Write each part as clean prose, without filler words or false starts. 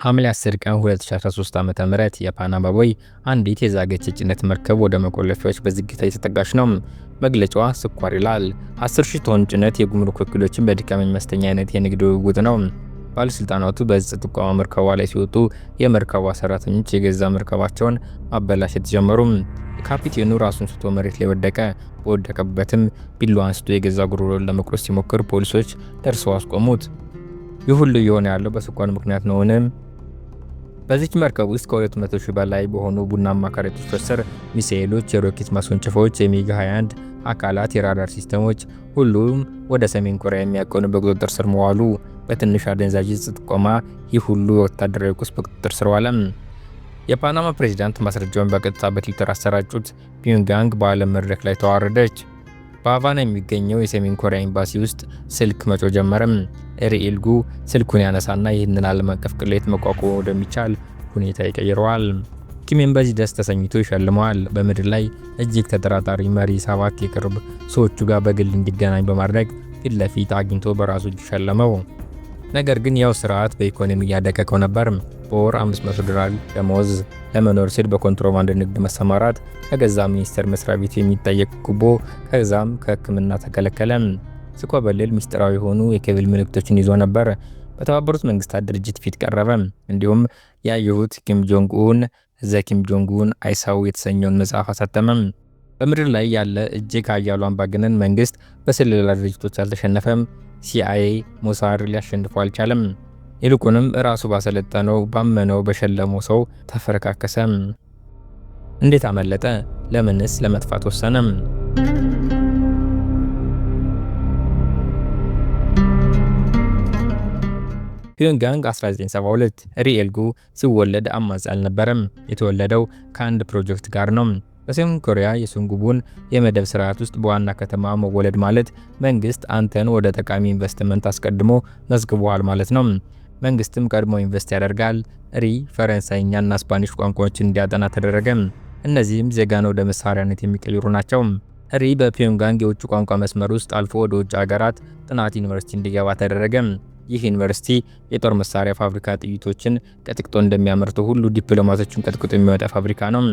ሐምሌ 10 ቀን 2013 ዓ.ም የፓናማ ቦይ አንዲት የዛገች የጭነት መርከብ ወደ መቆለፊያዎች በዝግታ የተጠጋች ነው። መግለጫዋ ስኳር ይላል። 10,000 ቶን ጭነት የጉምሩክ ወኪሎችን በድካም የሚያስተኛ አይነት የንግድ ልውውጥ ነው። ባለስልጣናቱ በዚህ ጥቆማ መርከቧ ላይ ሲወጡ የመርከቧ ሰራተኞች የገዛ መርከባቸውን ማበላሸት ጀመሩ። ካፒቴኑ ራሱን ስቶ መሬት ላይ ወደቀ። በወደቀበትም ቢላዋ አንስቶ የገዛ ጉሮሮን ለመቁረጥ ሲሞክር ፖሊሶች ደርሰው አስቆሙት። ይህ ሁሉ እየሆነ ያለው በስኳር ምክንያት ነውን? በዚች መርከብ ውስጥ ከ200,000 በላይ በሆኑ ቡናማ ከረጢቶች ስር ሚሳኤሎች፣ የሮኬት ማስወንጨፊያዎች፣ የሚግ 21 አካላት፣ የራዳር ሲስተሞች፣ ሁሉም ወደ ሰሜን ኮሪያ የሚያቀኑ በቁጥጥር ስር መዋሉ። በትንሽ አደንዛዥ ዕፅ ጥቆማ ይህ ሁሉ ወታደራዊ ቁስ በቁጥጥር ስር ዋለ። የፓናማ ፕሬዝዳንት ማስረጃውን በቀጥታ በትዊተር አሰራጩት። ፒዮንግያንግ በዓለም መድረክ ላይ ተዋረደች። በሃቫና የሚገኘው የሰሜን ኮሪያ ኤምባሲ ውስጥ ስልክ መጮህ ጀመረ። ሪ ኢልጉ ስልኩን ያነሳና ይህንን ዓለም አቀፍ ቅሌት መቋቋም ወደሚቻል ሁኔታ ይቀይረዋል። ኪም በዚህ ደስ ተሰኝቶ ይሸልመዋል። በምድር ላይ እጅግ ተጠራጣሪ መሪ 7 የቅርብ ሰዎቹ ጋር በግል እንዲገናኝ በማድረግ ፊት ለፊት አግኝቶ በራሱ እጅ ሸለመው። ነገር ግን ያው ስርዓት በኢኮኖሚ እያደቀቀው ነበር። በወር $500 ደሞዝ፣ ለመኖር ሲል በኮንትሮባንድ ንግድ መሰማራት፣ ከገዛ ሚኒስቴር መስሪያ ቤቱ የሚጠየቅ ጉቦ፣ ከዛም ከሕክምና ተከለከለ። ሲኮበልል ሚስጥራዊ የሆኑ የኬብል ምልክቶችን ይዞ ነበር። በተባበሩት መንግስታት ድርጅት ፊት ቀረበ። እንዲሁም ያየሁት ኪም ጆንግ ኡን ዘ ኪም ጆንግ ኡን አይሳው የተሰኘውን መጽሐፍ አሳተመ። በምድር ላይ ያለ እጅግ ኃያሉ አምባገነን መንግስት በስለላ ድርጅቶች አልተሸነፈም። ሲአይኤ፣ ሞሳድ ሊያሸንፈው አልቻለም። ይልቁንም ራሱ ባሰለጠነው ባመነው በሸለመው ሰው ተፈረካከሰ። እንዴት አመለጠ? ለምንስ ለመጥፋት ወሰነ? ፒዮንግያንግ 1972 ሪ ኢልጉ ሲወለድ አማጺ አልነበረም። የተወለደው ከአንድ ፕሮጀክት ጋር ነው። በሰሜን ኮሪያ የሱንጉቡን የመደብ ስርዓት ውስጥ በዋና ከተማ መወለድ ማለት መንግስት አንተን ወደ ጠቃሚ ኢንቨስትመንት አስቀድሞ መዝግቧል ማለት ነው። መንግስትም ቀድሞ ኢንቨስት ያደርጋል። ሪ ፈረንሳይኛና ስፓኒሽ ቋንቋዎችን እንዲያጠና ተደረገ። እነዚህም ዜጋን ወደ መሳሪያነት የሚቀይሩ ናቸው። ሪ በፒዮንግያንግ የውጭ ቋንቋ መስመር ውስጥ አልፎ ወደ ውጭ ሀገራት ጥናት ዩኒቨርሲቲ እንዲገባ ተደረገ። ይህ ዩኒቨርሲቲ የጦር መሳሪያ ፋብሪካ ጥይቶችን ቀጥቅጦ እንደሚያመርቱ ሁሉ ዲፕሎማቶችን ቀጥቅጦ የሚወጣ ፋብሪካ ነው።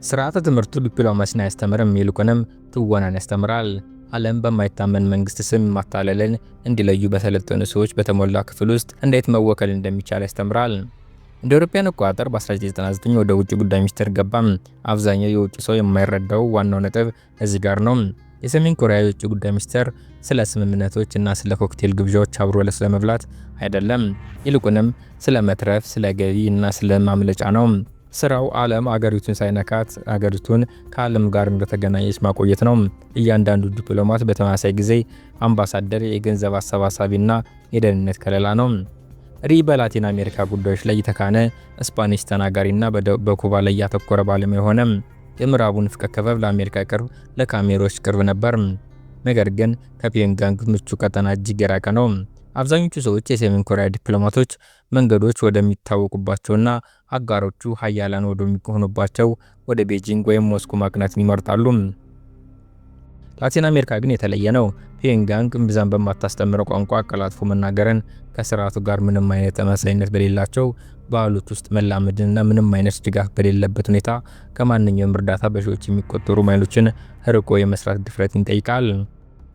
ስርዓተ ትምህርቱ ዲፕሎማሲን አያስተምርም፣ ይልቁንም ትወናን ያስተምራል። ዓለም በማይታመን መንግስት ስም ማታለልን እንዲለዩ በሰለጠኑ ሰዎች በተሞላ ክፍል ውስጥ እንዴት መወከል እንደሚቻል ያስተምራል። እንደ አውሮፓውያን አቆጣጠር በ1999 ወደ ውጭ ጉዳይ ሚኒስቴር ገባ። አብዛኛው የውጭ ሰው የማይረዳው ዋናው ነጥብ እዚህ ጋር ነው። የሰሜን ኮሪያ የውጭ ጉዳይ ሚኒስቴር ስለ ስምምነቶች እና ስለ ኮክቴል ግብዣዎች አብሮ ስለመብላት አይደለም፣ ይልቁንም ስለ መትረፍ፣ ስለ ገቢ እና ስለ ማምለጫ ነው። ስራው ዓለም አገሪቱን ሳይነካት አገሪቱን ከዓለም ጋር እንደተገናኘች ማቆየት ነው። እያንዳንዱ ዲፕሎማት በተመሳሳይ ጊዜ አምባሳደር፣ የገንዘብ አሰባሳቢና የደህንነት ከለላ ነው። ሪ በላቲን አሜሪካ ጉዳዮች ላይ የተካነ ስፓኒሽ ተናጋሪና በኩባ ላይ ያተኮረ ባለሙያ ሆነ። የምዕራቡ ንፍቀ ክበብ ለአሜሪካ ቅርብ፣ ለካሜሮች ቅርብ ነበር። ነገር ግን ከፒዮንግያንግ ምቹ ቀጠና እጅግ የራቀ ነው። አብዛኞቹ ሰዎች የሰሜን ኮሪያ ዲፕሎማቶች መንገዶች ወደሚታወቁባቸውና አጋሮቹ ሀያላን ወደሚሆኑባቸው ወደ ቤጂንግ ወይም ሞስኮ ማቅናትን ይመርጣሉ። ላቲን አሜሪካ ግን የተለየ ነው። ፒዮንግያንግ እምብዛም በማታስተምረው ቋንቋ አቀላጥፎ መናገርን ከስርዓቱ ጋር ምንም አይነት ተመሳሳይነት በሌላቸው ባህሎች ውስጥ መላመድንና ምንም አይነት ድጋፍ በሌለበት ሁኔታ ከማንኛውም እርዳታ በሺዎች የሚቆጠሩ ማይሎችን ርቆ የመስራት ድፍረትን ይጠይቃል።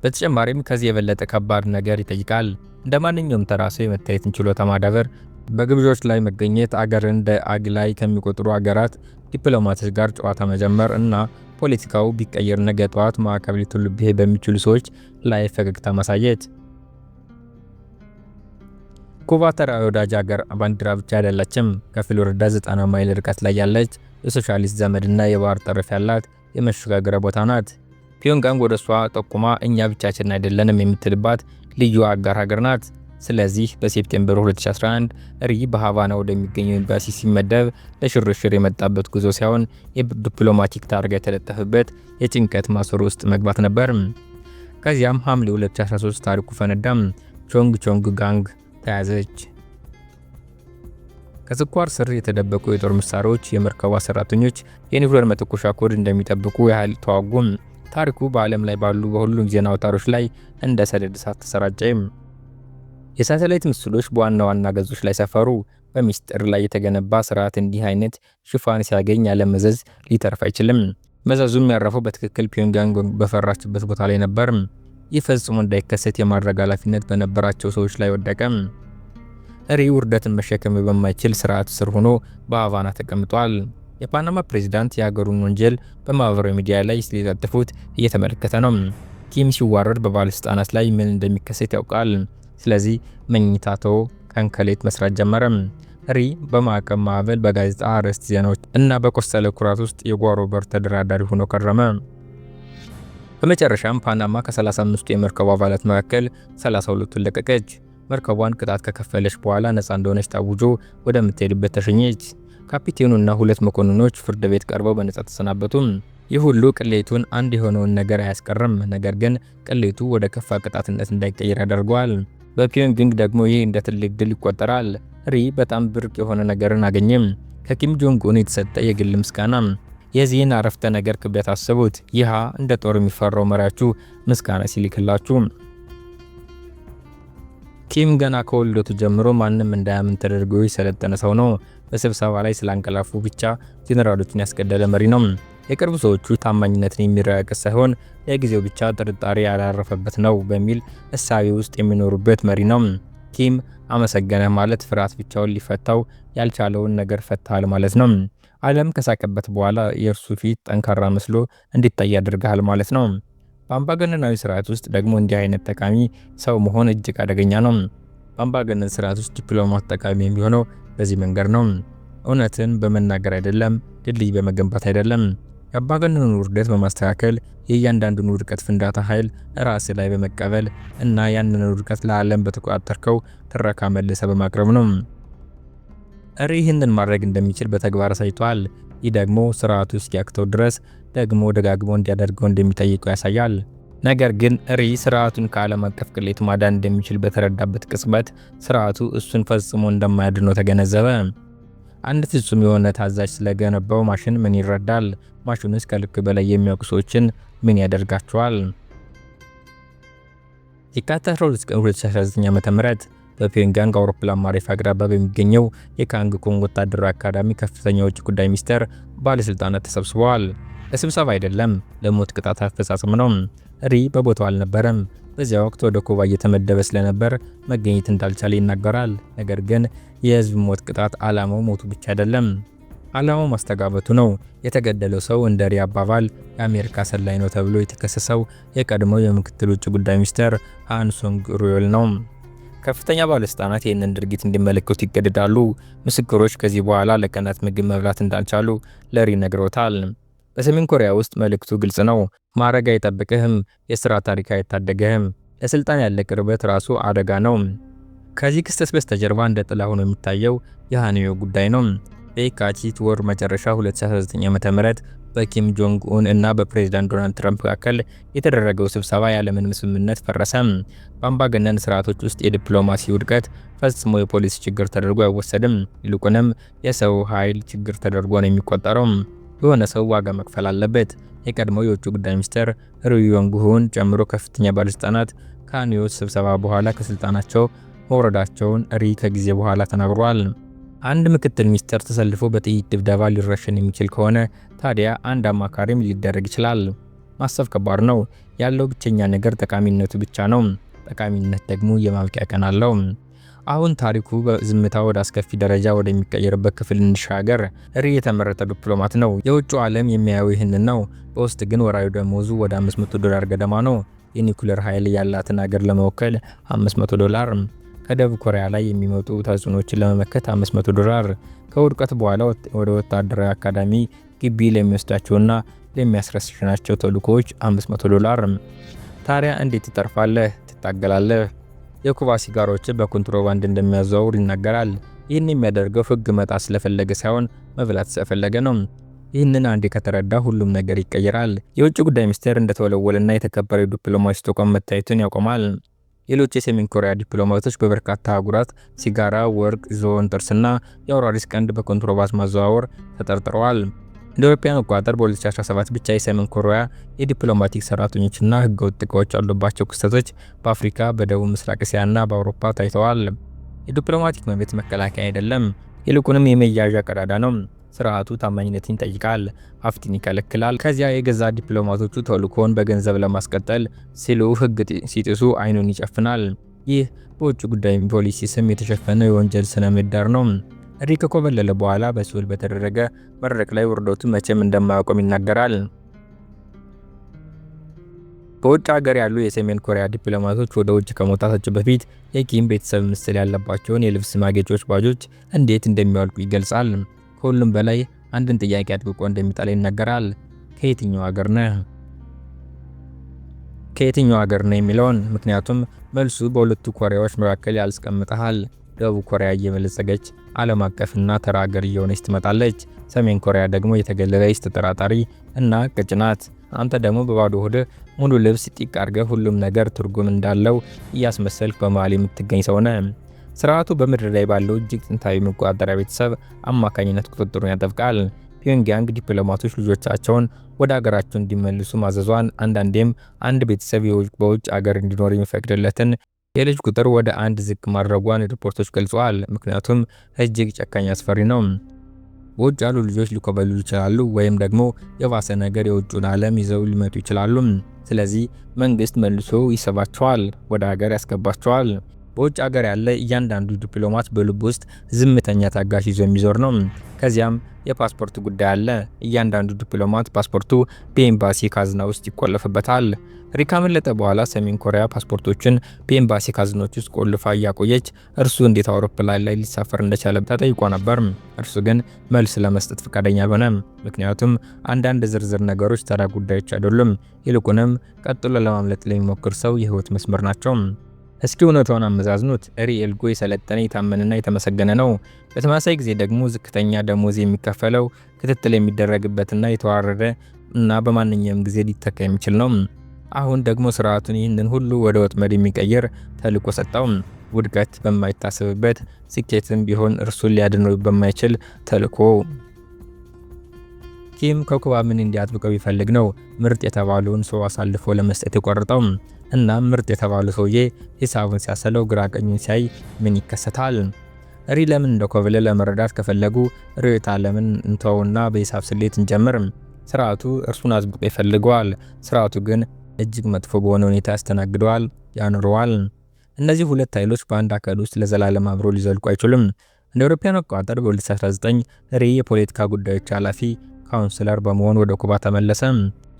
በተጨማሪም ከዚህ የበለጠ ከባድ ነገር ይጠይቃል። እንደ ማንኛውም ተራ ሰው የመታየትን ችሎታ ማዳበር፣ በግብዣዎች ላይ መገኘት፣ አገርን እንደ አግላይ ከሚቆጥሩ አገራት ዲፕሎማቶች ጋር ጨዋታ መጀመር እና ፖለቲካው ቢቀየር ነገ ጠዋት ማዕቀብ ሊጥሉብህ በሚችሉ ሰዎች ላይ ፈገግታ ማሳየት። ኩባ ተራ ወዳጅ ሀገር ባንዲራ ብቻ አይደለችም። ከፍሎሪዳ 90 ማይል ርቀት ላይ ያለች የሶሻሊስት ዘመድና የባህር ጠረፍ ያላት የመሸጋገሪያ ቦታ ናት። ፒዮንግያንግ ወደ እሷ ጠቁማ እኛ ብቻችን አይደለንም የምትልባት ልዩ አጋር ሀገር ናት። ስለዚህ በሴፕቴምበር 2011 ሪ በሃቫና ወደሚገኘው ኤምባሲ ሲመደብ ለሽርሽር የመጣበት ጉዞ ሳይሆን የዲፕሎማቲክ ታርጋ የተለጠፈበት የጭንቀት ማሰሮ ውስጥ መግባት ነበር። ከዚያም ሐምሌ 2013 ታሪኩ ፈነዳም። ቾንግ ጋንግ ተያዘች። ከስኳር ስር የተደበቁ የጦር መሳሪያዎች የመርከቧ ሰራተኞች የኒውክሌር መተኮሻ ኮድ እንደሚጠብቁ ያህል ተዋጉም። ታሪኩ በዓለም ላይ ባሉ በሁሉም ዜና አውታሮች ላይ እንደ ሰደድ እሳት ተሰራጨ። የሳተላይት ምስሎች በዋና ዋና ገጾች ላይ ሰፈሩ። በሚስጥር ላይ የተገነባ ስርዓት እንዲህ አይነት ሽፋን ሲያገኝ ያለ መዘዝ ሊተርፍ አይችልም። መዘዙም ያረፈው በትክክል ፒዮንግያንግ በፈራችበት ቦታ ላይ ነበር። ይህ ፈጽሞ እንዳይከሰት የማድረግ ኃላፊነት በነበራቸው ሰዎች ላይ ወደቀ። ሪ ውርደትን መሸከም በማይችል ስርዓት ስር ሆኖ በሃቫና ተቀምጧል። የፓናማ ፕሬዝዳንት የሀገሩን ወንጀል በማህበራዊ ሚዲያ ላይ ሲለጥፉት እየተመለከተ ነው። ኪም ሲዋረድ በባለስልጣናት ላይ ምን እንደሚከሰት ያውቃል። ስለዚህ መኝታቶ ከንከሌት መስራት ጀመረ። ሪ በማዕቀብ ማዕበል፣ በጋዜጣ አርዕስት ዜናዎች እና በቆሰለ ኩራት ውስጥ የጓሮ በር ተደራዳሪ ሆኖ ከረመ። በመጨረሻም ፓናማ ከ35ቱ የመርከቡ አባላት መካከል 32ቱን ለቀቀች። መርከቧን ቅጣት ከከፈለች በኋላ ነፃ እንደሆነች ታውጆ ወደምትሄድበት ተሸኘች። ካፒቴኑና 2 መኮንኖች ፍርድ ቤት ቀርበው በነፃ ተሰናበቱ። ይህ ሁሉ ቅሌቱን አንድ የሆነውን ነገር አያስቀርም፣ ነገር ግን ቅሌቱ ወደ ከፋ ቅጣትነት እንዳይቀየር ያደርገዋል። በፒዮንግያንግ ደግሞ ይህ እንደ ትልቅ ድል ይቆጠራል። ሪ በጣም ብርቅ የሆነ ነገርን አገኘም፣ ከኪም ጆንግ ኡን የተሰጠ የግል ምስጋና። የዚህን አረፍተ ነገር ክብደት አስቡት። ይህ እንደ ጦር የሚፈራው መሪያችሁ ምስጋና ሲልክላችሁ። ኪም ገና ከወልደቱ ጀምሮ ማንም እንዳያምን ተደርጎ የሰለጠነ ሰው ነው። በስብሰባ ላይ ስላንቀላፉ ብቻ ጄኔራሎችን ያስገደለ መሪ ነው። የቅርብ ሰዎቹ ታማኝነትን የሚረጋገጥ ሳይሆን ለጊዜው ብቻ ጥርጣሬ ያላረፈበት ነው በሚል እሳቤ ውስጥ የሚኖሩበት መሪ ነው። ኪም አመሰገነ ማለት ፍርሃት ብቻውን ሊፈታው ያልቻለውን ነገር ፈታል ማለት ነው። ዓለም ከሳቀበት በኋላ የእርሱ ፊት ጠንካራ መስሎ እንዲታይ ያደርጋል ማለት ነው። በአምባገነናዊ ስርዓት ውስጥ ደግሞ እንዲህ አይነት ጠቃሚ ሰው መሆን እጅግ አደገኛ ነው። በአምባገነን ስርዓት ውስጥ ዲፕሎማት ጠቃሚ የሚሆነው በዚህ መንገድ ነው። እውነትን በመናገር አይደለም፣ ድልድይ በመገንባት አይደለም። የአምባገነኑን ውርደት በማስተካከል የእያንዳንዱን ውድቀት ፍንዳታ ኃይል ራስ ላይ በመቀበል እና ያንን ውድቀት ለዓለም በተቆጣጠርከው ትረካ መልሰ በማቅረብ ነው። ሪ ይህንን ማድረግ እንደሚችል በተግባር አሳይቷል። ይህ ደግሞ ስርዓቱ እስኪያክተው ድረስ ደግሞ ደጋግሞ እንዲያደርገው እንደሚጠይቀው ያሳያል። ነገር ግን ሪ ስርዓቱን ከዓለም አቀፍ ቅሌት ማዳን እንደሚችል በተረዳበት ቅጽበት ስርዓቱ እሱን ፈጽሞ እንደማያድነው ተገነዘበ። አንድ ፍጹም የሆነ ታዛዥ ስለገነባው ማሽን ምን ይረዳል? ማሽኑስ ከልክ በላይ የሚያውቁ ሰዎችን ምን ያደርጋቸዋል? የካቲት 12 ቀን 2019 ዓ.ም በፒዮንግያንግ አውሮፕላን ማረፊያ አቅራቢያ በሚገኘው የካንግ ኮንግ ወታደራዊ አካዳሚ ከፍተኛ የውጭ ጉዳይ ሚኒስቴር ባለስልጣናት ተሰብስበዋል። ለስብሰባ አይደለም፣ ለሞት ቅጣት አፈጻጸም ነው። ሪ በቦታው አልነበረም። በዚያ ወቅት ወደ ኩባ እየተመደበ ስለነበር መገኘት እንዳልቻለ ይናገራል። ነገር ግን የህዝብ ሞት ቅጣት ዓላማው ሞቱ ብቻ አይደለም፣ ዓላማው ማስተጋበቱ ነው። የተገደለው ሰው እንደ ሪ አባባል የአሜሪካ ሰላይ ነው ተብሎ የተከሰሰው የቀድሞው የምክትል ውጭ ጉዳይ ሚኒስትር ሃን ሶንግ ሩዮል ነው። ከፍተኛ ባለስልጣናት ይህንን ድርጊት እንዲመለከቱ ይገደዳሉ። ምስክሮች ከዚህ በኋላ ለቀናት ምግብ መብላት እንዳልቻሉ ለሪ ነግሮታል። በሰሜን ኮሪያ ውስጥ መልእክቱ ግልጽ ነው። ማዕረግ አይጠብቅህም፣ የሥራ ታሪክ አይታደገህም። ለስልጣን ያለ ቅርበት ራሱ አደጋ ነው። ከዚህ ክስተት በስተጀርባ እንደ ጥላ ሆኖ የሚታየው የሃኒዮ ጉዳይ ነው። በየካቲት ወር መጨረሻ 2019 ዓ.ም በኪም ጆንግ ኡን እና በፕሬዝዳንት ዶናልድ ትራምፕ መካከል የተደረገው ስብሰባ ያለምንም ስምምነት ፈረሰ። በአምባገነን ስርዓቶች ውስጥ የዲፕሎማሲ ውድቀት ፈጽሞ የፖሊሲ ችግር ተደርጎ አይወሰድም። ይልቁንም የሰው ኃይል ችግር ተደርጎ ነው የሚቆጠረው። የሆነ ሰው ዋጋ መክፈል አለበት። የቀድሞው የውጭ ጉዳይ ሚኒስትር ሪ ዮንግ ሁን ጨምሮ ከፍተኛ ባለስልጣናት ከሃኒዮ ስብሰባ በኋላ ከስልጣናቸው መውረዳቸውን ሪ ከጊዜ በኋላ ተናግሯል። አንድ ምክትል ሚኒስትር ተሰልፎ በጥይት ድብደባ ሊረሸን የሚችል ከሆነ ታዲያ አንድ አማካሪም ሊደረግ ይችላል። ማሰብ ከባድ ነው። ያለው ብቸኛ ነገር ጠቃሚነቱ ብቻ ነው። ጠቃሚነት ደግሞ የማብቂያ ቀን አለው። አሁን ታሪኩ በዝምታ ወደ አስከፊ ደረጃ ወደሚቀየርበት ክፍል እንሻገር። ሪ የተመረጠ ዲፕሎማት ነው። የውጭው ዓለም የሚያየው ይህንን ነው። በውስጥ ግን ወራዊ ደሞዙ ወደ $500 ገደማ ነው። የኒኩሌር ኃይል ያላትን ሀገር ለመወከል $500፣ ከደቡብ ኮሪያ ላይ የሚመጡ ተጽዕኖችን ለመመከት $500፣ ከውድቀት በኋላ ወደ ወታደራዊ አካዳሚ ግቢ ለሚወስዳቸውና ለሚያስረሽናቸው ተልእኮዎች $500። ታዲያ እንዴት ትጠርፋለህ? ትታገላለህ። የኩባ ሲጋሮችን በኮንትሮባንድ እንደሚያዘዋውር ይናገራል። ይህን የሚያደርገው ሕግ መጣስ ስለፈለገ ሳይሆን መብላት ስለፈለገ ነው። ይህንን አንዴ ከተረዳ ሁሉም ነገር ይቀየራል። የውጭ ጉዳይ ሚኒስቴር እንደተወለወለና የተከበረ ዲፕሎማሲ ተቋም መታየቱን ያቆማል። ሌሎች የሰሜን ኮሪያ ዲፕሎማቶች በበርካታ አህጉራት ሲጋራ፣ ወርቅ፣ ዝሆን ጥርስና የአውራሪስ ቀንድ በኮንትሮባንድ ማዘዋወር ተጠርጥረዋል። እንደ አውሮፓውያን አቆጣጠር በ2017 ብቻ የሰሜን ኮሪያ የዲፕሎማቲክ ሰራተኞችና ህገወጥ እቃዎች ያሉባቸው ክስተቶች በአፍሪካ፣ በደቡብ ምስራቅ እስያና በአውሮፓ ታይተዋል። የዲፕሎማቲክ መብት መከላከያ አይደለም፣ ይልቁንም የመያዣ ቀዳዳ ነው። ስርዓቱ ታማኝነትን ይጠይቃል፣ ሀብትን ይከለክላል። ከዚያ የገዛ ዲፕሎማቶቹ ተልእኮውን በገንዘብ ለማስቀጠል ሲሉ ሕግ ሲጥሱ አይኑን ይጨፍናል። ይህ በውጭ ጉዳይ ፖሊሲ ስም የተሸፈነ የወንጀል ስነ ምህዳር ነው። ሪ ከኮበለለ በኋላ በሲኦል በተደረገ መድረክ ላይ ውርደቱ መቼም እንደማያቆም ይናገራል። በውጭ ሀገር ያሉ የሰሜን ኮሪያ ዲፕሎማቶች ወደ ውጭ ከመውጣታቸው በፊት የኪም ቤተሰብ ምስል ያለባቸውን የልብስ ማጌጫዎች ባጆች እንዴት እንደሚያወልቁ ይገልጻል። ከሁሉም በላይ አንድን ጥያቄ አጥብቆ እንደሚጠላ ይናገራል። ከየትኛው ሀገር ነህ? ከየትኛው ሀገር ነው የሚለውን ምክንያቱም መልሱ በሁለቱ ኮሪያዎች መካከል ያስቀምጣል። ደቡብ ኮሪያ እየበለጸገች ዓለም አቀፍና ተራ ሀገር እየሆነች ትመጣለች። ሰሜን ኮሪያ ደግሞ የተገለለች ተጠራጣሪ እና ቀጭ ናት። አንተ ደግሞ በባዶ ሆድ ሙሉ ልብስ ጢቅ አድርገህ ሁሉም ነገር ትርጉም እንዳለው እያስመሰልክ በመሃል የምትገኝ ሰው ነህ። ስርዓቱ በምድር ላይ ባለው እጅግ ጥንታዊ መቆጣጠሪያ ቤተሰብ አማካኝነት ቁጥጥሩን ያጠብቃል። ፒዮንግያንግ ዲፕሎማቶች ልጆቻቸውን ወደ ሀገራቸው እንዲመልሱ ማዘዟን፣ አንዳንዴም አንድ ቤተሰብ በውጭ ሀገር እንዲኖር የሚፈቅድለትን የልጅ ቁጥር ወደ አንድ ዝቅ ማድረጓን ሪፖርቶች ገልጸዋል። ምክንያቱም እጅግ ጨካኝ አስፈሪ ነው። በውጭ ያሉ ልጆች ሊኮበልሉ ይችላሉ፣ ወይም ደግሞ የባሰ ነገር የውጭውን ዓለም ይዘው ሊመጡ ይችላሉ። ስለዚህ መንግስት መልሶ ይስባቸዋል፣ ወደ ሀገር ያስገባቸዋል። በውጭ ሀገር ያለ እያንዳንዱ ዲፕሎማት በልብ ውስጥ ዝምተኛ ታጋሽ ይዞ የሚዞር ነው። ከዚያም የፓስፖርት ጉዳይ አለ። እያንዳንዱ ዲፕሎማት ፓስፖርቱ በኤምባሲ ካዝና ውስጥ ይቆለፍበታል። ሪ ካመለጠ በኋላ ሰሜን ኮሪያ ፓስፖርቶችን በኤምባሲ ካዝኖች ውስጥ ቆልፋ እያቆየች እርሱ እንዴት አውሮፕላን ላይ ሊሳፈር እንደቻለ ተጠይቆ ነበር። እርሱ ግን መልስ ለመስጠት ፈቃደኛ አልሆነም። ምክንያቱም አንዳንድ ዝርዝር ነገሮች ተራ ጉዳዮች አይደሉም፣ ይልቁንም ቀጥሎ ለማምለጥ ለሚሞክር ሰው የህይወት መስመር ናቸው። እስኪ እውነታውን አመዛዝኑት። ሪ ኤልጎ የሰለጠነ የታመነና የተመሰገነ ነው። በተመሳሳይ ጊዜ ደግሞ ዝቅተኛ ደሞዝ የሚከፈለው ክትትል የሚደረግበትና የተዋረደ እና በማንኛውም ጊዜ ሊተካ የሚችል ነው። አሁን ደግሞ ስርዓቱን ይህንን ሁሉ ወደ ወጥመድ የሚቀይር ተልዕኮ ሰጠው። ውድቀት በማይታሰብበት ስኬትም ቢሆን እርሱን ሊያድነው በማይችል ተልዕኮ። ኪም ከኩባ ምን እንዲያጥብቀው ይፈልግ ነው ምርጥ የተባለውን ሰው አሳልፎ ለመስጠት የቆረጠው። እና ምርጥ የተባለው ሰውዬ ሂሳቡን ሲያሰለው ግራ ቀኙን ሲያይ ምን ይከሰታል? ሪ ለምን እንደኮበለ ለመረዳት ከፈለጉ ርዕዮተ ዓለምን እንተውና በሂሳብ ስሌት እንጀምር። ስርዓቱ እርሱን አጥብቆ ይፈልገዋል። ስርዓቱ ግን እጅግ መጥፎ በሆነ ሁኔታ ያስተናግደዋል፣ ያኖረዋል። እነዚህ ሁለት ኃይሎች በአንድ አካል ውስጥ ለዘላለም አብሮ ሊዘልቁ አይችሉም። እንደ አውሮፓውያን አቆጣጠር በ2019 ሪ የፖለቲካ ጉዳዮች ኃላፊ ካውንስለር በመሆን ወደ ኩባ ተመለሰ።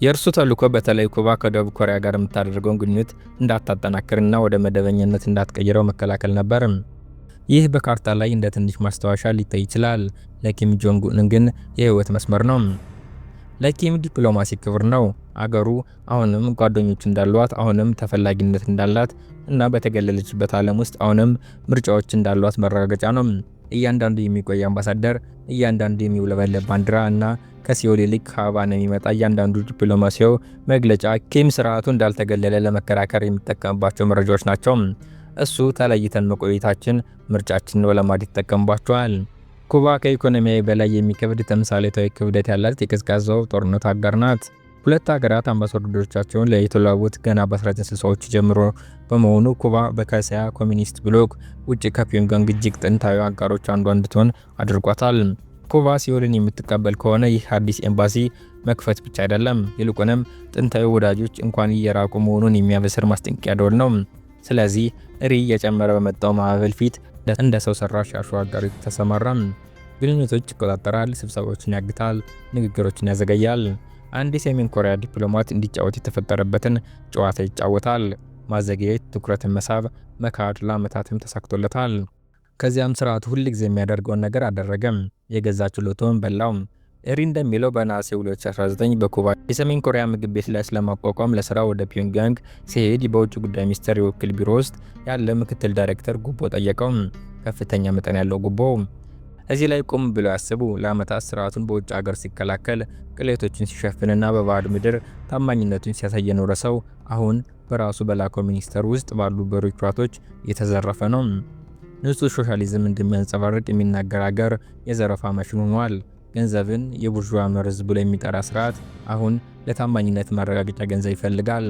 የእርሱ ተልዕኮ በተለይ ኩባ ከደቡብ ኮሪያ ጋር የምታደርገውን ግንኙነት እንዳታጠናክርና ወደ መደበኛነት እንዳትቀይረው መከላከል ነበር። ይህ በካርታ ላይ እንደ ትንሽ ማስታወሻ ሊታይ ይችላል፣ ለኪም ጆንግ ኡን ግን የህይወት መስመር ነው። ለኪም ዲፕሎማሲ ክብር ነው። አገሩ አሁንም ጓደኞች እንዳሏት፣ አሁንም ተፈላጊነት እንዳላት እና በተገለለችበት ዓለም ውስጥ አሁንም ምርጫዎች እንዳሏት መረጋገጫ ነው። እያንዳንዱ የሚቆይ አምባሳደር፣ እያንዳንዱ የሚውለበለብ ባንዲራ እና ከሲኦል ይልቅ ከሀቫና የሚመጣ እያንዳንዱ ዲፕሎማሲያዊ መግለጫ ኪም ስርዓቱ እንዳልተገለለ ለመከራከር የሚጠቀምባቸው መረጃዎች ናቸው። እሱ ተለይተን መቆየታችን ምርጫችንን ለማድረግ ይጠቀምባቸዋል። ኩባ ከኢኮኖሚያዊ በላይ የሚከብድ ተምሳሌታዊ ክብደት ያላት የቀዝቃዛው ጦርነት አጋር ናት። ሁለት ሀገራት አምባሳደሮቻቸውን ለየተለዋወጡት ገና በ1960ዎቹ ጀምሮ በመሆኑ ኩባ በካሲያ ኮሚኒስት ብሎክ ውጭ ከፒዮንግያንግ እጅግ ጥንታዊ አጋሮች አንዷ እንድትሆን አድርጓታል። ኩባ ሲኦልን የምትቀበል ከሆነ ይህ አዲስ ኤምባሲ መክፈት ብቻ አይደለም፣ ይልቁንም ጥንታዊ ወዳጆች እንኳን እየራቁ መሆኑን የሚያበስር ማስጠንቀቂያ ደወል ነው። ስለዚህ ሪ እየጨመረ በመጣው ማዕበል ፊት እንደ ሰው ሰራሽ አሸዋጋሪ ተሰማራ። ግንኙነቶች ይቆጣጠራል፣ ስብሰባዎችን ያግታል፣ ንግግሮችን ያዘገያል። አንድ የሰሜን ኮሪያ ዲፕሎማት እንዲጫወት የተፈጠረበትን ጨዋታ ይጫወታል። ማዘግየት፣ ትኩረትን መሳብ፣ መካድ ለዓመታትም ተሳክቶለታል። ከዚያም ስርዓቱ ሁል ጊዜ የሚያደርገውን ነገር አደረገም፣ የገዛ ችሎታውን በላው። ሪ እንደሚለው በነሐሴ 2019 በኩባ የሰሜን ኮሪያ ምግብ ቤት ላይ ስለማቋቋም ለስራ ወደ ፒዮንግያንግ ሲሄድ በውጭ ጉዳይ ሚኒስቴር የወኪል ቢሮ ውስጥ ያለ ምክትል ዳይሬክተር ጉቦ ጠየቀው። ከፍተኛ መጠን ያለው ጉቦ። እዚህ ላይ ቆም ብለው ያስቡ። ለዓመታት ስርዓቱን በውጭ ሀገር ሲከላከል፣ ቅሌቶችን ሲሸፍንና በባዕድ ምድር ታማኝነቱን ሲያሳይ የኖረ ሰው አሁን በራሱ በላከው ሚኒስቴር ውስጥ ባሉ ቢሮክራቶች እየተዘረፈ ነው። ንጹህ ሶሻሊዝም እንደሚያንጸባርቅ የሚናገር ሀገር የዘረፋ ማሽን ሆኗል። ገንዘብን የቡርዥዋ መርዝ ብሎ የሚጠራ ስርዓት አሁን ለታማኝነት ማረጋገጫ ገንዘብ ይፈልጋል።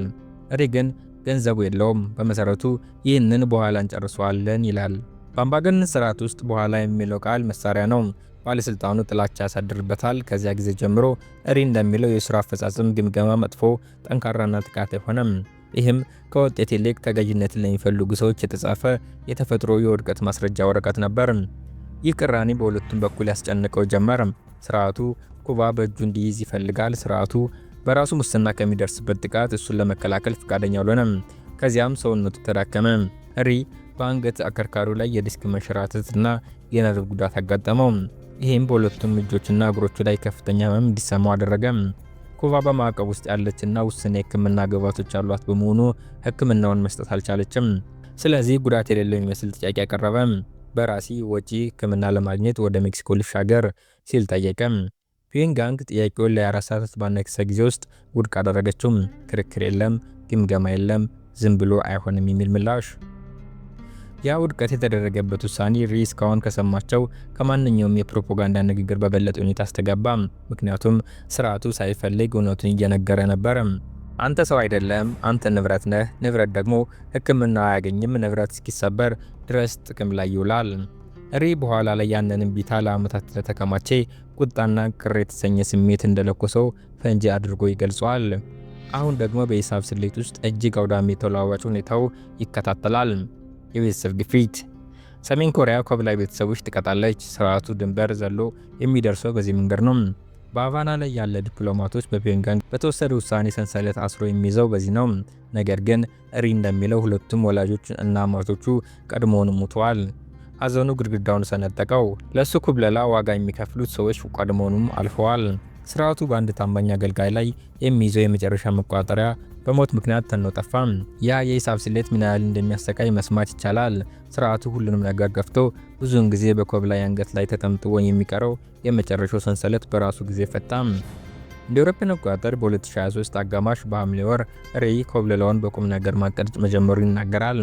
ሪ ግን ገንዘቡ የለውም። በመሰረቱ ይህንን በኋላ እንጨርሰዋለን ይላል። በአምባገነን ስርዓት ውስጥ በኋላ የሚለው ቃል መሳሪያ ነው። ባለስልጣኑ ጥላቻ ያሳድርበታል። ከዚያ ጊዜ ጀምሮ ሪ እንደሚለው የሥራ አፈጻጸም ግምገማ መጥፎ፣ ጠንካራና ጥቃት አይሆንም። ይህም ከውጤት ይልቅ ተገዥነትን ለሚፈልጉ ሰዎች የተጻፈ የተፈጥሮ የውድቀት ማስረጃ ወረቀት ነበር። ይህ ቅራኔ በሁለቱም በኩል ያስጨንቀው ጀመር። ስርዓቱ ኩባ በእጁ እንዲይዝ ይፈልጋል። ስርዓቱ በራሱ ሙስና ከሚደርስበት ጥቃት እሱን ለመከላከል ፈቃደኛ አልሆነም። ከዚያም ሰውነቱ ተዳከመ። ሪ በአንገት አከርካሪው ላይ የዲስክ መንሸራተትና የነርቭ ጉዳት አጋጠመው። ይህም በሁለቱም እጆችና እግሮቹ ላይ ከፍተኛ ህመም እንዲሰማው አደረገ። ኩባ በማዕቀብ ውስጥ ያለችና ውስን የህክምና ግብዓቶች ያሏት በመሆኑ ህክምናውን መስጠት አልቻለችም። ስለዚህ ጉዳት የሌለው የሚመስል ጥያቄ አቀረበ። በራሲ ወጪ ህክምና ለማግኘት ወደ ሜክሲኮ ልሻገር ሲል ጠየቀ። ፒዮንግያንግ ጥያቄውን ለ24 ሰዓታት ባነሰ ጊዜ ውስጥ ውድቅ አደረገችው። ክርክር የለም፣ ግምገማ የለም፣ ዝም ብሎ አይሆንም የሚል ምላሽ። ያ ውድቀት የተደረገበት ውሳኔ ሪ እስካሁን ከሰማቸው ከማንኛውም የፕሮፓጋንዳ ንግግር በበለጠ ሁኔታ አስተጋባ። ምክንያቱም ስርዓቱ ሳይፈልግ እውነቱን እየነገረ ነበር። አንተ ሰው አይደለም፣ አንተ ንብረት ነህ። ንብረት ደግሞ ህክምና አያገኝም። ንብረት እስኪሰበር ድረስ ጥቅም ላይ ይውላል። ሪ በኋላ ላይ ያንን እምቢታ ለዓመታት ለተከማቸ ቁጣና ቅር የተሰኘ ስሜት እንደለኮሰው ፈንጂ አድርጎ ይገልጸዋል። አሁን ደግሞ በሂሳብ ስሌት ውስጥ እጅግ አውዳሚ ተለዋዋጭ ሁኔታው ይከታተላል። የቤተሰብ ግፊት። ሰሜን ኮሪያ ከብላይ ቤተሰቦች ትቀጣለች። ስርዓቱ ድንበር ዘሎ የሚደርሰው በዚህ መንገድ ነው። በሃቫና ላይ ያለ ዲፕሎማቶች በፒዮንግያንግ በተወሰደ ውሳኔ ሰንሰለት አስሮ የሚይዘው በዚህ ነው። ነገር ግን ሪ እንደሚለው ሁለቱም ወላጆች እና አማቶቹ ቀድሞውን ሞተዋል። ሐዘኑ ግድግዳውን ሰነጠቀው። ለሱ ኩብለላ ዋጋ የሚከፍሉት ሰዎች ቀድሞውንም አልፈዋል። ስርዓቱ በአንድ ታማኝ አገልጋይ ላይ የሚይዘው የመጨረሻ መቋጠሪያ በሞት ምክንያት ተኖ ጠፋ። ያ የሂሳብ ስሌት ምን ያህል እንደሚያሰቃይ መስማት ይቻላል። ስርዓቱ ሁሉንም ነገር ገፍቶ ብዙውን ጊዜ በኮብላይ አንገት ላይ ተጠምጥቦ የሚቀረው የመጨረሻው ሰንሰለት በራሱ ጊዜ ፈታ። እንደ አውሮፓውያን አቆጣጠር በ2023 አጋማሽ በሐምሌ ወር ሪ ኮብለላውን በቁም ነገር ማቀድ መጀመሩ ይናገራል።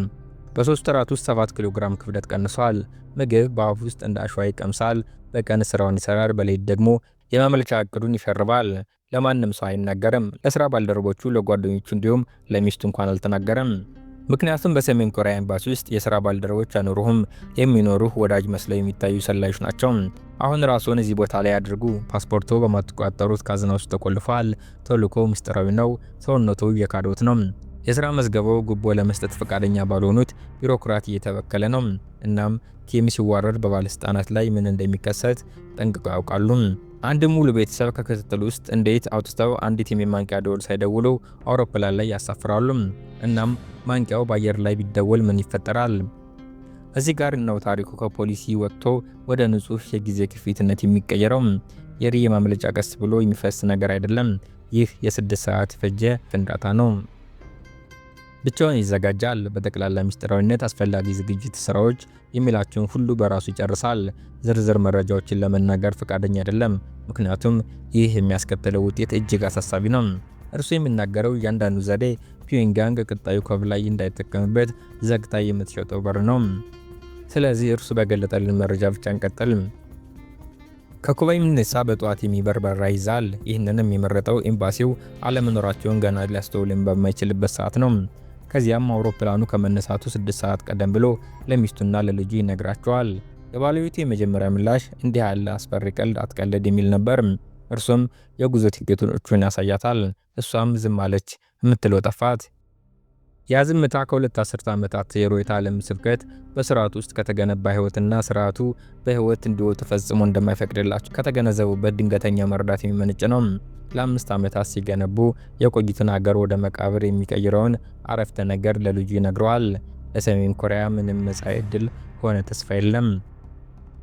በ3 ወራት ውስጥ 7 ኪሎ ግራም ክብደት ቀንሷል። ምግብ በአፍ ውስጥ እንደ አሸዋ ይቀምሳል። በቀን ስራውን ይሰራል፣ በሌሊት ደግሞ የማምለጫ እቅዱን ይሸርባል። ለማንም ሰው አይናገርም። ለስራ ባልደረቦቹ፣ ለጓደኞቹ እንዲሁም ለሚስቱ እንኳን አልተናገረም። ምክንያቱም በሰሜን ኮሪያ ኤምባሲ ውስጥ የስራ ባልደረቦች አይኖሩህም። የሚኖሩህ ወዳጅ መስለው የሚታዩ ሰላዮች ናቸው። አሁን ራስዎን እዚህ ቦታ ላይ አድርጉ። ፓስፖርቶ በማትቆጣጠሩት ካዝና ውስጥ ተቆልፏል። ተልእኮ ምስጢራዊ ነው። ሰውነቱ የካዶት ነው። የስራ መዝገባው ጉቦ ለመስጠት ፈቃደኛ ባልሆኑት ቢሮክራት እየተበከለ ነው። እናም ኪም ሲዋረድ በባለስልጣናት ላይ ምን እንደሚከሰት ጠንቅቀው ያውቃሉ። አንድ ሙሉ ቤተሰብ ከክትትል ውስጥ እንዴት አውጥተው አንዲት የማንቂያ ደወል ሳይደውሉ አውሮፕላን ላይ ያሳፍራሉ? እናም ማንቂያው በአየር ላይ ቢደወል ምን ይፈጠራል? እዚህ ጋር ነው ታሪኩ ከፖሊሲ ወጥቶ ወደ ንጹህ የጊዜ ክፊትነት የሚቀየረው። የሪ የማምለጫ ቀስ ብሎ የሚፈስ ነገር አይደለም። ይህ የ6 ሰዓት ፈጀ ፍንዳታ ነው። ብቻውን ይዘጋጃል። በጠቅላላ ሚስጥራዊነት አስፈላጊ ዝግጅት ስራዎች የሚላቸውን ሁሉ በራሱ ይጨርሳል። ዝርዝር መረጃዎችን ለመናገር ፈቃደኛ አይደለም፣ ምክንያቱም ይህ የሚያስከትለው ውጤት እጅግ አሳሳቢ ነው። እርሱ የሚናገረው እያንዳንዱ ዘዴ ፒዮንግያንግ ቀጣዩ ኮብላይ እንዳይጠቀምበት ዘግታ የምትሸጠው በር ነው። ስለዚህ እርሱ በገለጠልን መረጃ ብቻ እንቀጥል። ከኩባ የሚነሳ በጠዋት የሚበር በረራ ይዛል። ይህንንም የመረጠው ኤምባሲው አለመኖራቸውን ገና ሊያስተውልን በማይችልበት ሰዓት ነው። ከዚያም አውሮፕላኑ ከመነሳቱ 6 ሰዓት ቀደም ብሎ ለሚስቱና ለልጁ ይነግራቸዋል። የባለቤቱ የመጀመሪያ ምላሽ እንዲህ ያለ አስፈሪ ቀልድ አትቀልድ የሚል ነበር። እርሱም የጉዞ ቲኬቶቹን ያሳያታል። እሷም ዝም አለች፣ የምትለው ጠፋት። ያ ዝምታ ከ2 አስርተ ዓመታት የሮይታ ዓለም ስብከት በስርዓቱ ውስጥ ከተገነባ ህይወትና ስርዓቱ በህይወት እንዲወጡ ፈጽሞ እንደማይፈቅድላቸው ከተገነዘቡበት ድንገተኛ መረዳት የሚመነጭ ነው። ለ5 ዓመታት ሲገነቡ የቆዩትን ሀገር ወደ መቃብር የሚቀይረውን አረፍተ ነገር ለልጁ ይነግረዋል። ለሰሜን ኮሪያ ምንም መጻኢ ዕድል ሆነ ተስፋ የለም።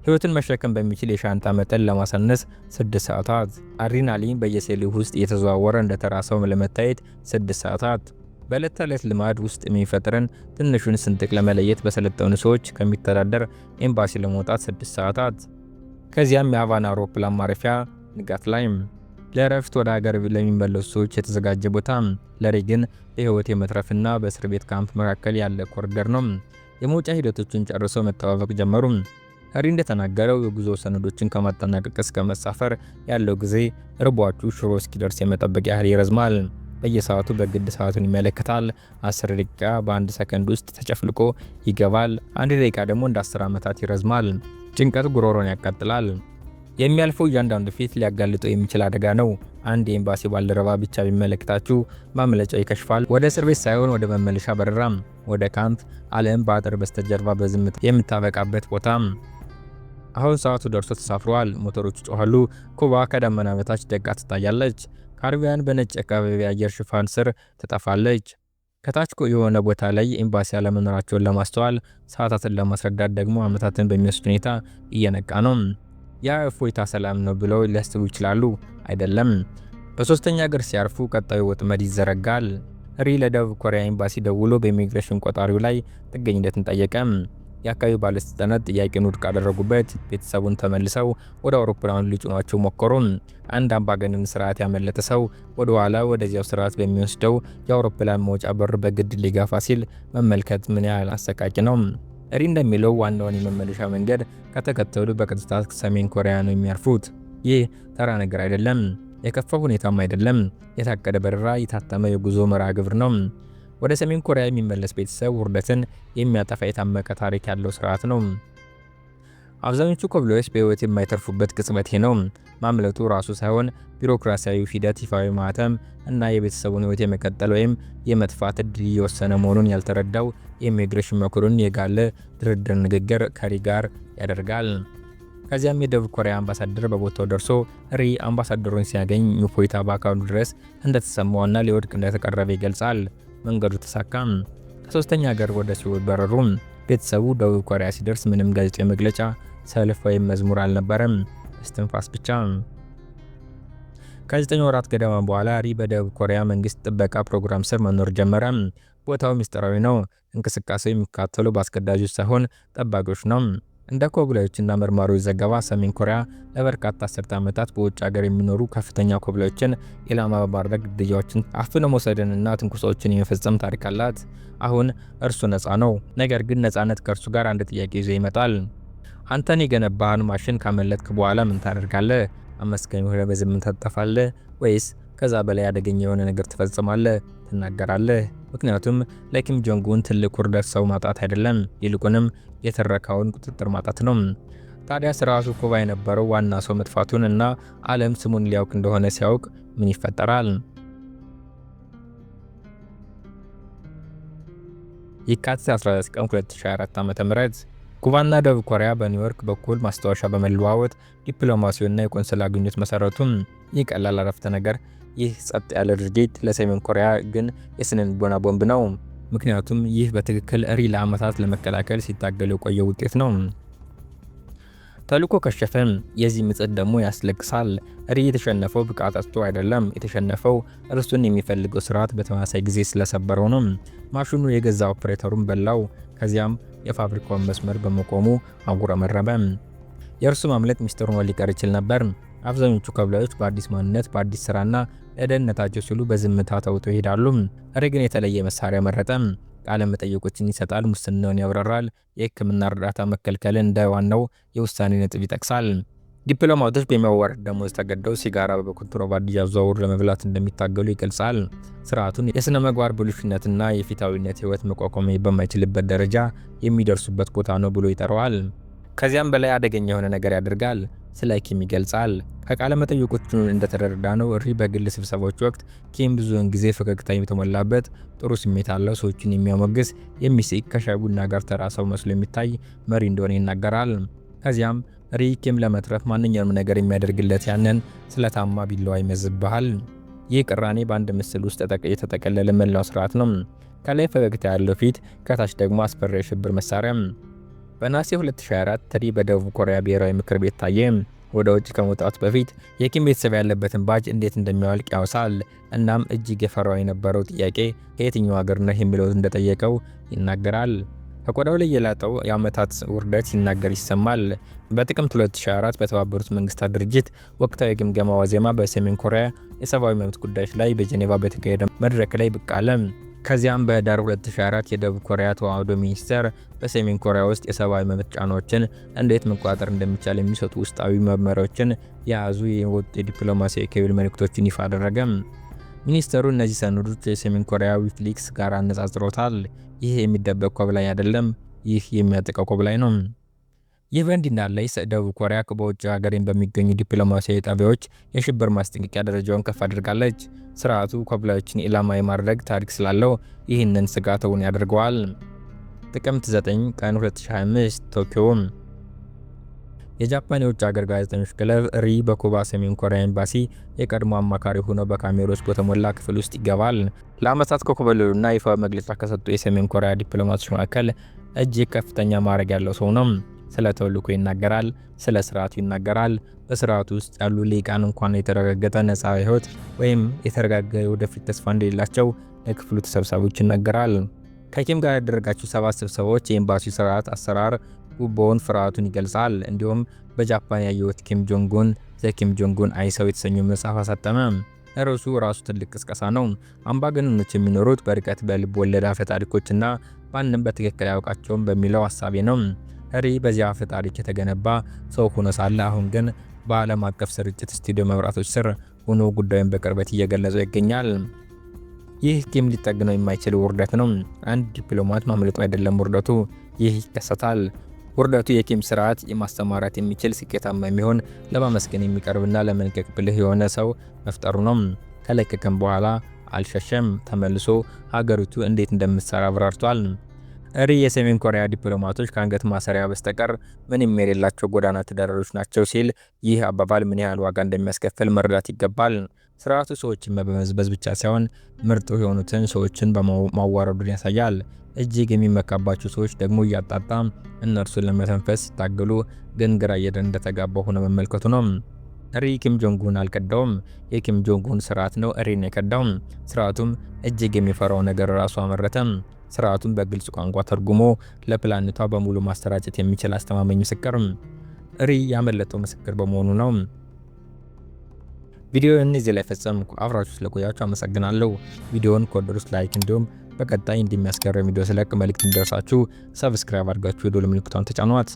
ህይወትን መሸከም በሚችል የሻንጣ መጠን ለማሳነስ 6 ሰዓታት። አድሬናሊን በየሴሉ ውስጥ እየተዘዋወረ እንደተራሰው ለመታየት 6 ሰዓታት። በዕለት ተዕለት ልማድ ውስጥ የሚፈጥረን ትንሹን ስንጥቅ ለመለየት በሰለጠኑ ሰዎች ከሚተዳደር ኤምባሲ ለመውጣት 6 ሰዓታት። ከዚያም የሃቫና አውሮፕላን ማረፊያ ንጋት ላይ ለእረፍት ወደ ሀገር ለሚመለሱ ሰዎች የተዘጋጀ ቦታ። ለሪ ግን በህይወት የመትረፍና በእስር ቤት ካምፕ መካከል ያለ ኮሪደር ነው። የመውጫ ሂደቶችን ጨርሰው መተዋወቅ ጀመሩ። ሪ እንደተናገረው የጉዞ ሰነዶችን ከማጠናቀቅ እስከ መሳፈር ያለው ጊዜ ርቧቹ ሽሮ እስኪደርስ የመጠበቅ ያህል ይረዝማል። በየሰዓቱ በግድ ሰዓቱን ይመለከታል። 10 ደቂቃ በ1 ሰከንድ ውስጥ ተጨፍልቆ ይገባል። 1 ደቂቃ ደግሞ እንደ 10 ዓመታት ይረዝማል። ጭንቀት ጉሮሮን ያቃጥላል። የሚያልፈው እያንዳንዱ ፊት ሊያጋልጠው የሚችል አደጋ ነው። አንድ የኤምባሲ ባልደረባ ብቻ ቢመለከታችሁ ማምለጫው ይከሽፋል። ወደ እስር ቤት ሳይሆን ወደ መመለሻ በረራም፣ ወደ ካምፕ፣ ዓለም በአጥር በስተጀርባ በዝምታ የምታበቃበት ቦታ። አሁን ሰዓቱ ደርሶ ተሳፍሯል። ሞተሮቹ ጮኻሉ። ኩባ ከደመና በታች ደቃ ትታያለች። ካሪቢያን በነጭ አካባቢ አየር ሽፋን ስር ትጠፋለች። ከታች የሆነ ቦታ ላይ ኤምባሲ አለመኖራቸውን ለማስተዋል ሰዓታትን ለማስረዳት ደግሞ ዓመታትን በሚወስድ ሁኔታ እየነቃ ነው። ያ እፎይታ ሰላም ነው ብለው ሊያስቡ ይችላሉ። አይደለም። በሶስተኛ ሀገር ሲያርፉ ቀጣዩ ወጥመድ ይዘረጋል። ሪ ለደቡብ ኮሪያ ኤምባሲ ደውሎ በኢሚግሬሽን ቆጣሪው ላይ ጥገኝነትን ጠየቀ። የአካባቢው ባለስልጣናት ጥያቄውን ውድቅ አደረጉበት። ቤተሰቡን ተመልሰው ወደ አውሮፕላኑ ሊጭኗቸው ሞከሩ። አንድ አምባገነን ስርዓት ያመለጠ ሰው ወደ ኋላ ወደዚያው ስርዓት በሚወስደው የአውሮፕላን መውጫ በር በግድ ሊጋፋ ሲል መመልከት ምን ያህል አሰቃቂ ነው። ሪ እንደሚለው ዋናውን የመመለሻ መንገድ ከተከተሉ በቀጥታ ሰሜን ኮሪያ ነው የሚያርፉት። ይህ ተራ ነገር አይደለም፣ የከፋ ሁኔታም አይደለም። የታቀደ በረራ፣ የታተመ የጉዞ መርሃ ግብር ነው። ወደ ሰሜን ኮሪያ የሚመለስ ቤተሰብ ውርደትን የሚያጠፋ የታመቀ ታሪክ ያለው ስርዓት ነው። አብዛኞቹ ኮብላዮች በህይወት የማይተርፉበት ቅጽበት ይሄ ነው። ማምለጡ ራሱ ሳይሆን ቢሮክራሲያዊ ሂደት፣ ይፋዊ ማህተም እና የቤተሰቡን ህይወት የመቀጠል ወይም የመጥፋት እድል እየወሰነ መሆኑን ያልተረዳው የኢሚግሬሽን መኮንን የጋለ ድርድር ንግግር ከሪ ጋር ያደርጋል። ከዚያም የደቡብ ኮሪያ አምባሳደር በቦታው ደርሶ ሪ አምባሳደሩን ሲያገኝ እፎይታ በአካሉ ድረስ እንደተሰማውና ሊወድቅ እንደተቀረበ ይገልጻል። መንገዱ ተሳካም። ከሶስተኛ ሀገር ወደ ሲኦል በረሩ። ቤተሰቡ ደቡብ ኮሪያ ሲደርስ ምንም ጋዜጣዊ መግለጫ፣ ሰልፍ ወይም መዝሙር አልነበረም፣ እስትንፋስ ብቻ። ከ9 ወራት ገደማ በኋላ ሪ በደቡብ ኮሪያ መንግስት ጥበቃ ፕሮግራም ስር መኖር ጀመረ። ቦታው ምስጢራዊ ነው። እንቅስቃሴው የሚካተለው በአስገዳጆች ሳይሆን ጠባቂዎች ነው። እንደ ኮብላዮችና መርማሪዎች ዘገባ ሰሜን ኮሪያ ለበርካታ አስርተ ዓመታት በውጭ ሀገር የሚኖሩ ከፍተኛ ኮብላዮችን ኢላማ በማድረግ ግድያዎችን፣ አፍኖ መውሰድንና ትንኩሳዎችን የመፈጸም ታሪክ አላት። አሁን እርሱ ነፃ ነው። ነገር ግን ነፃነት ከእርሱ ጋር አንድ ጥያቄ ይዞ ይመጣል። አንተን የገነባህን ማሽን ካመለጥክ በኋላ ምን ታደርጋለህ? አመስጋኝ ሆነህ በዝምታ ትጠፋለህ ወይስ ከዛ በላይ አደገኛ የሆነ ነገር ትፈጽማለህ? ትናገራለህ? ምክንያቱም ለኪም ጆንግ ኡን ትልቅ ውርደት ሰው ማጣት አይደለም፣ ይልቁንም የተረካውን ቁጥጥር ማጣት ነው። ታዲያ ስርዓቱ ኩባ የነበረው ዋና ሰው መጥፋቱን እና ዓለም ስሙን ሊያውቅ እንደሆነ ሲያውቅ ምን ይፈጠራል? የካቲት 19 ቀን 2024 ዓ.ም ኩባና ደቡብ ኮሪያ በኒውዮርክ በኩል ማስታወሻ በመለዋወጥ ዲፕሎማሲውና የቆንስላ ግንኙነት መሰረቱም። ይህ ቀላል አረፍተ ነገር፣ ይህ ጸጥ ያለ ድርጊት ለሰሜን ኮሪያ ግን የስነ ልቦና ቦምብ ነው። ምክንያቱም ይህ በትክክል ሪ ለዓመታት ለመከላከል ሲታገል የቆየ ውጤት ነው። ተልዕኮ ከሸፈ። የዚህ ምጽት ደግሞ ያስለቅሳል። ሪ የተሸነፈው ብቃት አጥቶ አይደለም፣ የተሸነፈው እርሱን የሚፈልገው ስርዓት በተመሳሳይ ጊዜ ስለሰበረው ነው። ማሽኑ የገዛ ኦፕሬተሩን በላው። ከዚያም የፋብሪካውን መስመር በመቆሙ አጉረመረመ። የእርሱ ማምለጥ ሚስጥር ሆኖ ሊቀር ይችል ነበር። አብዛኞቹ ኮብላዮች በአዲስ ማንነት፣ በአዲስ ስራና ለደህንነታቸው ሲሉ በዝምታ ተውጠው ይሄዳሉ። ሪ ግን የተለየ መሳሪያ መረጠ። ቃለ መጠይቆችን ይሰጣል፣ ሙስናውን ያብራራል፣ የሕክምና እርዳታ መከልከልን እንደ ዋናው የውሳኔ ነጥብ ይጠቅሳል። ዲፕሎማቶች በሚያዋርድ ደሞዝ ተገደው ሲጋራ በኮንትሮባንድ እያዘዋወሩ ለመብላት እንደሚታገሉ ይገልጻል። ስርዓቱን የሥነ ምግባር ብልሹነትና የፊታዊነት ህይወት መቋቋም በማይችልበት ደረጃ የሚደርሱበት ቦታ ነው ብሎ ይጠራዋል። ከዚያም በላይ አደገኛ የሆነ ነገር ያደርጋል። ስለ ኪም ይገልጻል። ከቃለ መጠይቆቹ እንደተረዳ ነው ሪ በግል ስብሰባዎች ወቅት ኪም ብዙውን ጊዜ ፈገግታ የተሞላበት፣ ጥሩ ስሜት አለው፣ ሰዎችን የሚያሞግስ፣ የሚስቅ፣ ከሻይ ቡና ጋር ተራ ሰው መስሎ የሚታይ መሪ እንደሆነ ይናገራል። ከዚያም ሪ ኪም ለመትረፍ ማንኛውም ነገር የሚያደርግለት ያንን ስለታማ ቢላዋ ይመዝብሃል። ይህ ቅራኔ በአንድ ምስል ውስጥ የተጠቀለለ መላው ስርዓት ነው። ከላይ ፈገግታ ያለው ፊት፣ ከታች ደግሞ አስፈሪ የሽብር መሳሪያ። በነሐሴ 2024 ሪ በደቡብ ኮሪያ ብሔራዊ ምክር ቤት ታየ። ወደ ውጭ ከመውጣቱ በፊት የኪም ቤተሰብ ያለበትን ባጅ እንዴት እንደሚያወልቅ ያውሳል። እናም እጅግ የፈራው የነበረው ጥያቄ ከየትኛው ሀገር ነህ የሚለው እንደጠየቀው ይናገራል። ከቆዳው ላይ የላጠው የዓመታት ውርደት ሲናገር ይሰማል። በጥቅምት 2024 በተባበሩት መንግስታት ድርጅት ወቅታዊ ግምገማ ዋዜማ በሰሜን ኮሪያ የሰብአዊ መብት ጉዳዮች ላይ በጄኔቫ በተካሄደ መድረክ ላይ ብቅ አለ። ከዚያም በህዳር 2024 የደቡብ ኮሪያ ተዋህዶ ሚኒስቴር በሰሜን ኮሪያ ውስጥ የሰብአዊ መብት ጫናዎችን እንዴት መቆጣጠር እንደሚቻል የሚሰጡ ውስጣዊ መመሪያዎችን የያዙ የወጡ የዲፕሎማሲያዊ ኬብል መልእክቶችን ይፋ አደረገ። ሚኒስተሩ እነዚህ ሰነዶች የሰሜን ኮሪያ ዊኪሊክስ ጋር አነጻጽሮታል። ይህ የሚደበቅ ኮብላይ አይደለም፣ ይህ የሚያጠቃው ኮብላይ ነው። ይህ በእንዲህ እንዳለ ደቡብ ኮሪያ በውጭ ሀገር በሚገኙ ዲፕሎማሲያዊ ጣቢያዎች የሽብር ማስጠንቀቂያ ደረጃውን ከፍ አድርጋለች። ስርዓቱ ኮብላዮችን ኢላማ የማድረግ ታሪክ ስላለው ይህንን ስጋት እውን ያደርገዋል። ጥቅምት 9 ቀን 2025 ቶኪዮ። የጃፓን የውጭ ሀገር ጋዜጠኞች ክለብ ሪ በኩባ ሰሜን ኮሪያ ኤምባሲ የቀድሞ አማካሪ ሆኖ በካሜሮች በተሞላ ክፍል ውስጥ ይገባል። ለዓመታት ከኮበለሉና ይፋ መግለጫ ከሰጡ የሰሜን ኮሪያ ዲፕሎማቶች መካከል እጅግ ከፍተኛ ማዕረግ ያለው ሰው ነው። ስለ ተልዕኮ ይናገራል፣ ስለ ስርዓቱ ይናገራል። በስርዓቱ ውስጥ ያሉ ሊቃን እንኳን የተረጋገጠ ነፃ ህይወት ወይም የተረጋገጠ ወደፊት ተስፋ እንደሌላቸው ለክፍሉ ተሰብሳቢዎች ይናገራል። ከኪም ጋር ያደረጋቸው 7 ስብሰባዎች የኤምባሲው ስርዓት አሰራር ጉቦውን ፍርሃቱን ይገልጻል። እንዲሁም በጃፓን ያየሁት ኪም ጆንግ ኡን ዘ ኪም ጆንግ ኡን አይሰው የተሰኘው መጽሐፍ አሳተመ። ርዕሱ ራሱ ትልቅ ቅስቀሳ ነው። አምባገነኖች የሚኖሩት በርቀት በልብ ወለድ አፈ ታሪኮችና ማንም በትክክል ያውቃቸውም በሚለው ሐሳቤ ነው። ሪ በዚያ አፈ ታሪክ የተገነባ ሰው ሆኖ ሳለ አሁን ግን በዓለም አቀፍ ስርጭት ስቱዲዮ መብራቶች ስር ሆኖ ጉዳዩን በቅርበት እየገለጸው ይገኛል። ይህ ኪም ሊጠግነው የማይችል ውርደት ነው። አንድ ዲፕሎማት ማምለጡ አይደለም ውርደቱ፣ ይህ ይከሰታል። ውርደቱ የኪም ስርዓት የማስተማራት የሚችል ስኬታማ የሚሆን ለማመስገን የሚቀርብና ለመልቀቅ ብልህ የሆነ ሰው መፍጠሩ ነው። ከለቀቀም በኋላ አልሸሸም፣ ተመልሶ ሀገሪቱ እንዴት እንደምትሰራ አብራርቷል። ሪ የሰሜን ኮሪያ ዲፕሎማቶች ከአንገት ማሰሪያ በስተቀር ምንም የሌላቸው ጎዳና ተዳዳሪዎች ናቸው ሲል፣ ይህ አባባል ምን ያህል ዋጋ እንደሚያስከፍል መረዳት ይገባል። ስርዓቱ ሰዎችን በመበዝበዝ ብቻ ሳይሆን ምርጥ የሆኑትን ሰዎችን በማዋረዱን ያሳያል። እጅግ የሚመካባቸው ሰዎች ደግሞ እያጣጣ እነርሱን ለመተንፈስ ሲታገሉ ግን ግራ እንደተጋባ ሆነ መመልከቱ ነው። ሪ ኪም ጆንግ ኡን አልከዳውም፣ የኪም ጆንግ ኡን ስርዓት ነው ሪን የከዳው። ስርዓቱም እጅግ የሚፈራው ነገር ራሱ አመረተ። ስርዓቱን በግልጽ ቋንቋ ተርጉሞ ለፕላኔቷ በሙሉ ማስተራጨት የሚችል አስተማማኝ ምስክር ሪ ያመለጠው ምስክር በመሆኑ ነው። ቪዲዮውን እዚህ ላይ ፈጸምኩ። አብራችሁ ስለቆያችሁ አመሰግናለሁ። ቪዲዮውን ከወደዱት ላይክ፣ እንዲሁም በቀጣይ እንደሚያስገርም ቪዲዮ ስለቅ መልእክት እንዲደርሳችሁ ሰብስክራይብ አድርጋችሁ የደወል ምልክቱን ተጫኗት።